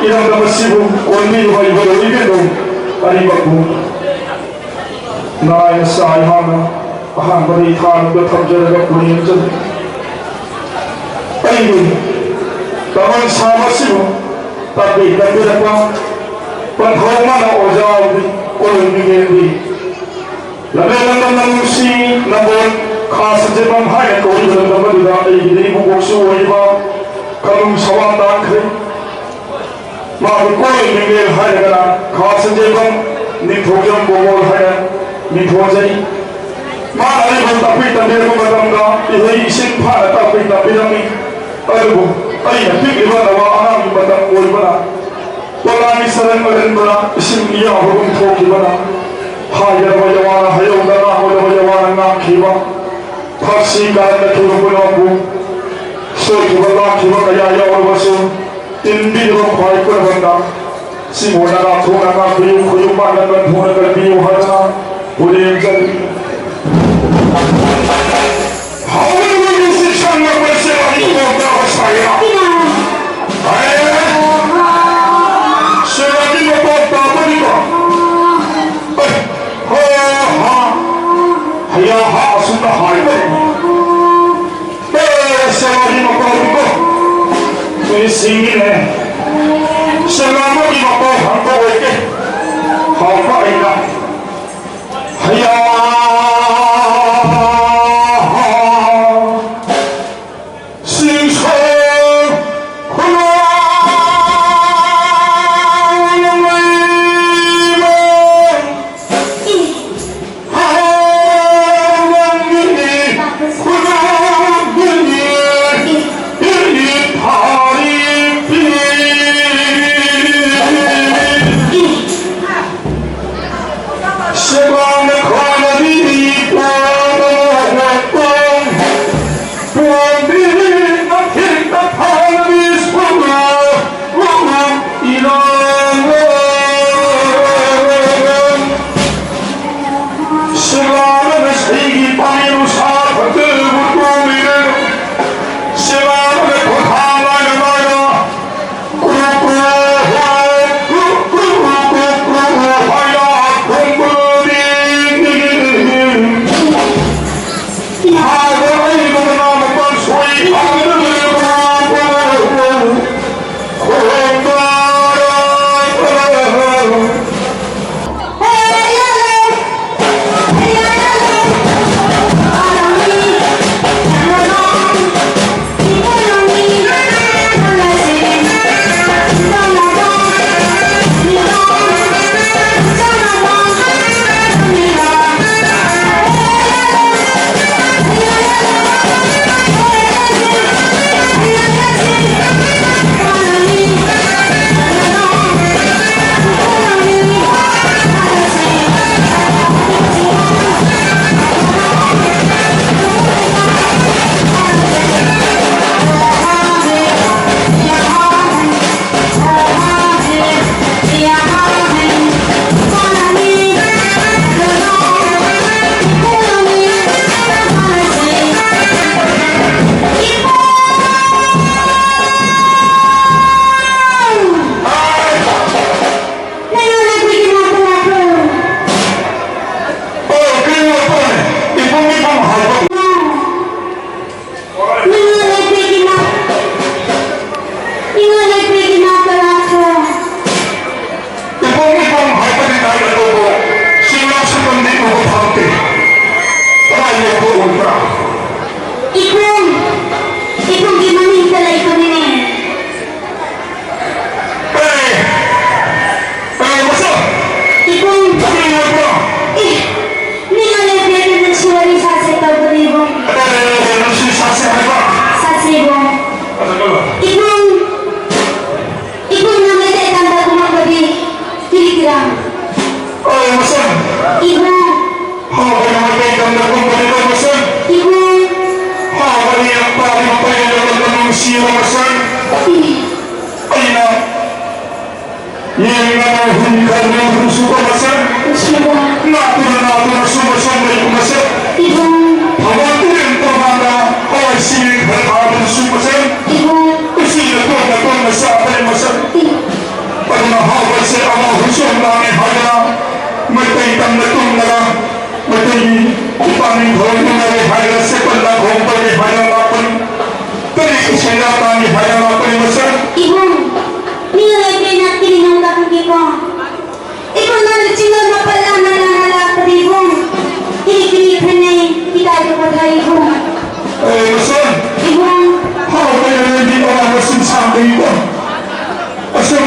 이랑다마시고 원미와 이거로 이게도 아니겠고 나의 사이하나 한번에 타는거 탐절해가 군인전 아이고 나만 사마시고 tapi apa penghormatan ojawi orang begini lalu nangsi namun khas jepang hai kau ini dalam benda ini bukan suara kalau sawang dan kiri mahu kau ini begini hai negara khas jepang ni thojam bawal hai ni thojai mana ni tapi tanda aku berangga ini isin pada tapi kami aduh ayah fikir bahawa anak ibadah kau ibadah Walani sarang orang bera isim iya hukum kau ibadah hayar wajawana hayau dana wajawana nak kiba farsi karan kiba bulaku so kiba lah kiba kaya ya orang basu indi orang kau ikut benda si mana nak thuna nak biu kuyu mana nak thuna nak biu hana boleh jadi Hawa ni si sana bersama ini orang saya Ya ha sudah hari ini. Selama makhluk itu sini ni. Selama makhluk hampa itu hampa ini. Ya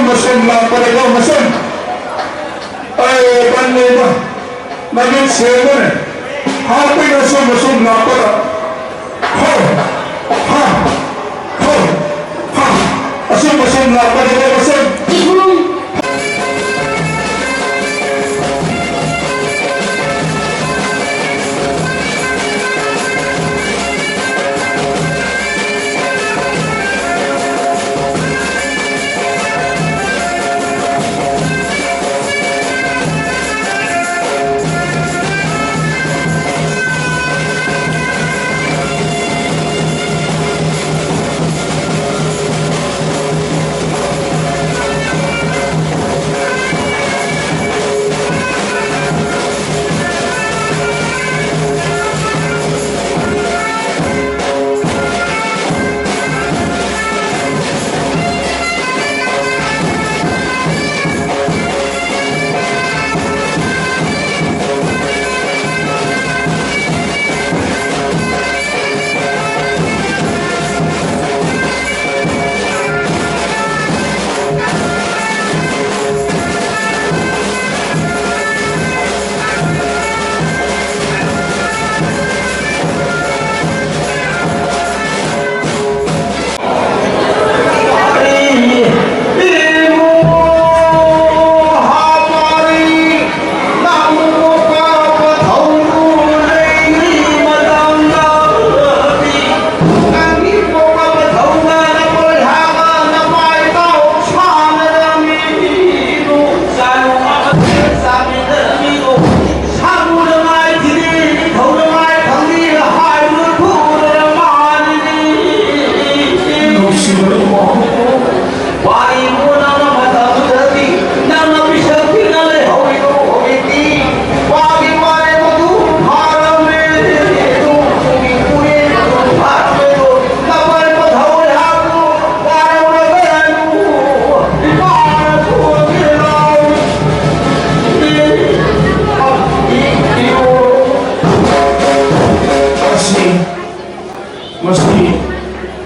masum lakad ikaw masum. Ay, panay ba? Naging sebo na. Happy na masum lakad. Ho! Ha! Ho! Ha! Masum lakad ikaw masum.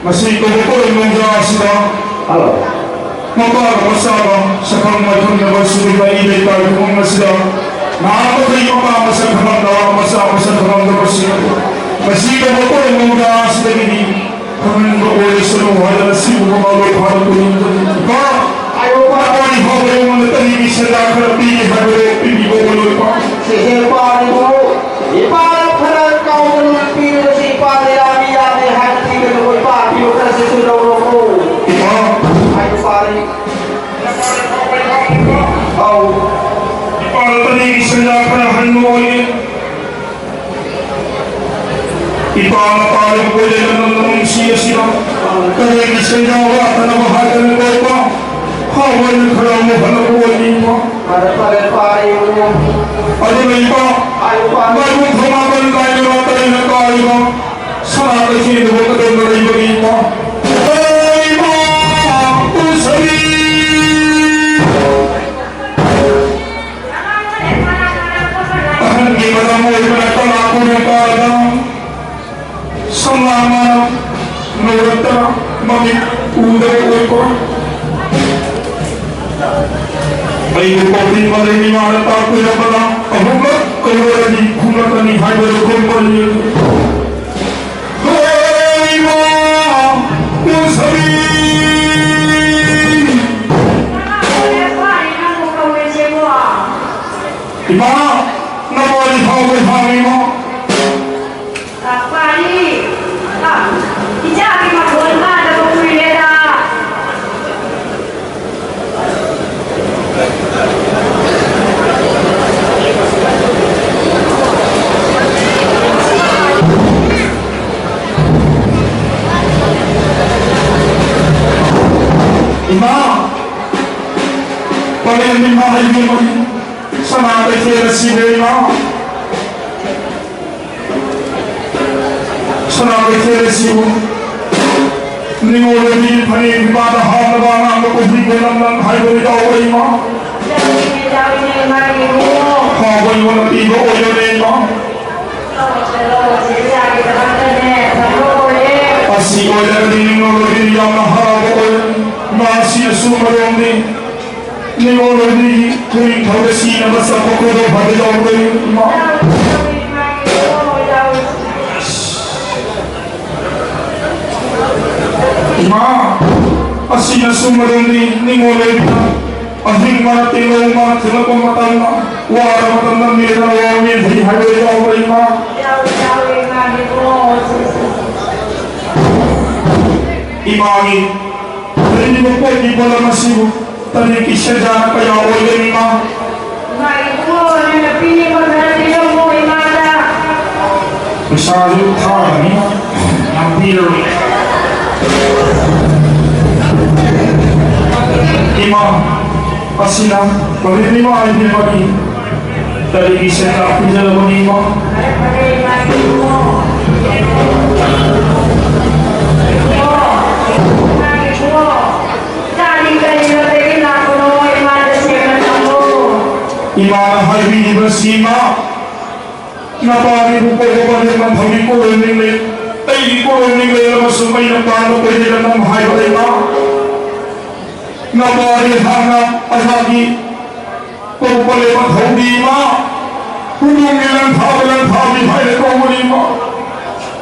Masih kumukul menjaga sila Allah. Mapagmasama sa kamatong na magsulipain ay tayo kung masila. Nakakatay ko pa sa kamatang masama sa kamatang masila. Masih kumukul menjaga sila ini. Kami berkulit sa luhay na siyo kumaloy para tulungan. Pa, ayaw pa ako ni Haway yung mga taligi sa lakar pili habang pili ko kumaloy pa. Sige pa rin mo. Iparang parang kau menulpil si Padre Ami-Ami hati menunggu Pak Biukan sesudah rokok. Ayo pari. Kau. Iparang taligi sa lakar mo ini. Iparang parang kulit ng siya. Kaya isanyawa ka na mahagal ko pa. Haway ng karamo ka na kuwalin pa. Para pari mo. Ano na iba? Ayo pari. Bagong kumagal tayo na tayo na tayo na. Sana ka sino ka doon na ibagin pa. Ay mga usali! Hindi ba na mo ipanagpalako ng parang selama nurta mamit udah ko ayo ko din mali ni mga tako na pala ahuma kayo ni kumata ni hybrid company hey ma usari iba na mali haway mo Ima, paling mahal mo sa mga kaya sila ima. Sa mga kaya sila, ni mo rin paling ibadah na ba ang makubigan ng hayo ito o ima. Kaway mo na iba o yun ima. Pasti ko na rin mo rin yung naharap ko masih sumarong ni Ningolodi tuwing pagkasi na basta pagkulo pagkadaw ko yung ima. Ima, asina sumarong ningolodi na ahing mga tinaw mga tinapang matanda wala matanda nila na wawin di hayo yaw ba ima. Imagi, hindi mo po di pala masibo taniki siya dyan kaya wala ima. Masyado tayo ni ang piro. Ima, kasi lang, pag-ibig mo ay pinapagin. Taligi siya na pinalaman ni Ima. Ima na halwi ba si Ima? Napari mo po ko pa naman hawin ko rin nila. Ay, di ko rin nila na masumay na paano pwede lang ng mahay ba Ima? Napari hanap at lagi pagpalimat hawin Ima. Hulong nilang tabi hay na ko Ima.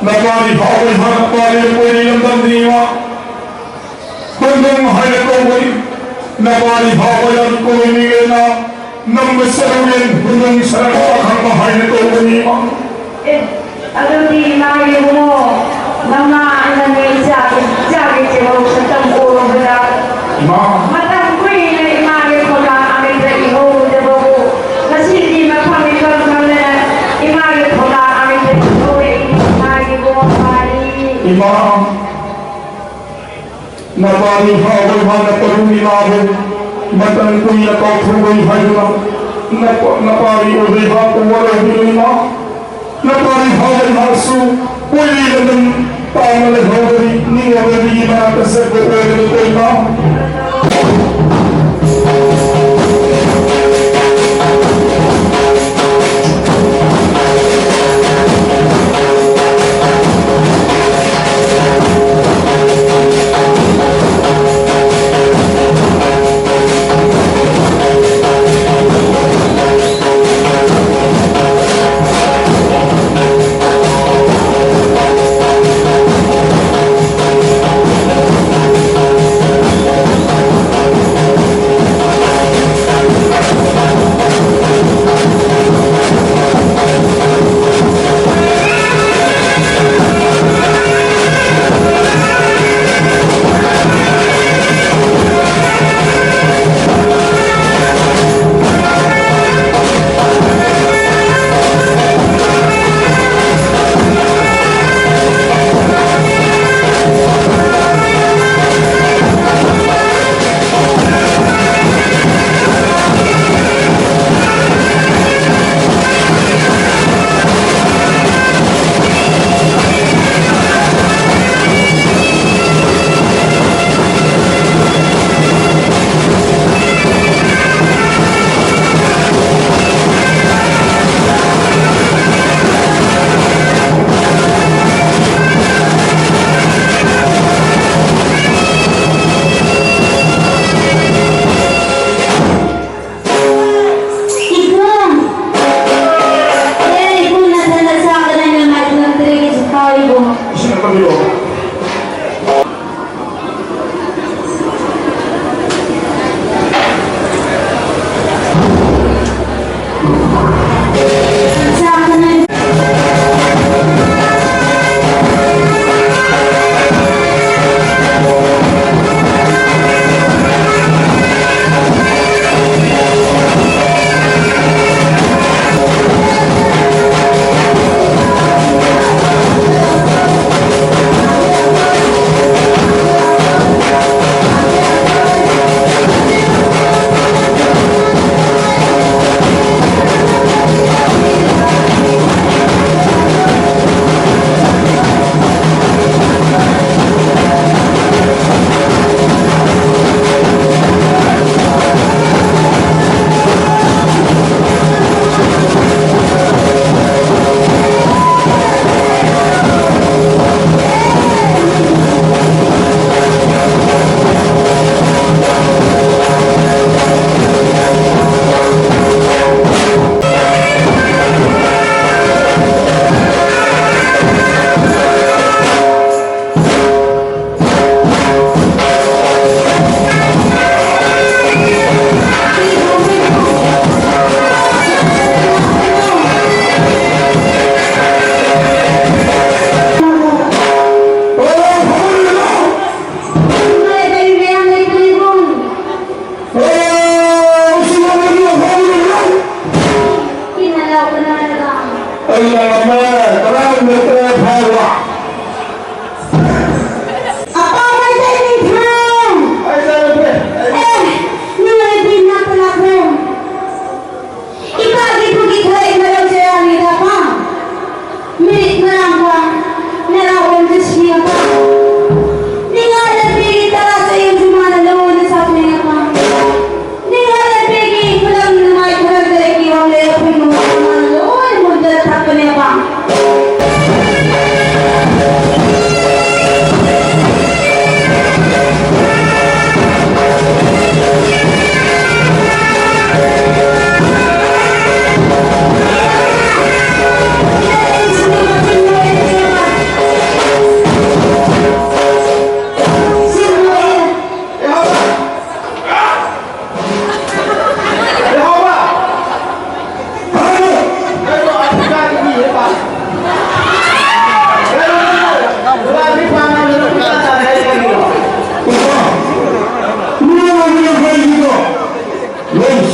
Napari hawin hanap pari pwede lang ng Ima. Hulong hay na ko Napari hawin ko nila na nang masarawin hulong sarang akang mahay na ko Ima. Alam di Mario mo, mga anak ngayon jacket siya sa tamburo nila. Ima. Matangkoy na Mario ko na amin na iho, diba ko? Kasi di mapamikal ka na Mario ko na amin na iho, Mario ko mapari. Ima. Nabari hawal na pag-umilahin. Matangkoy na kautuloy hayo na napari ulit ako wala Ima. Napari hawal na aso. Pwede na ng pangalagawari ni Wawali na kasag ko pwede ko Ima.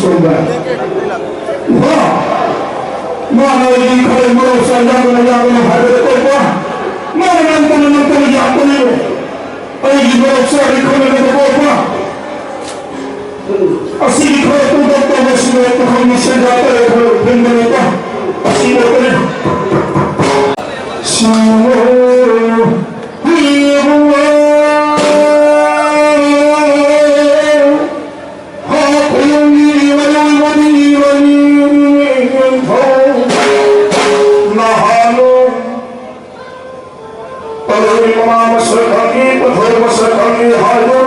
Sunda. Wah, mana ini kalau mau saja yang ada apa? Mana nanti yang boleh? Ayo mau cari kalau ada apa? Asal kalau tu tak masih tu kami senjata kalau benda apa? Asal boleh. Kalau imam masyarakat, kalau masyarakat hadir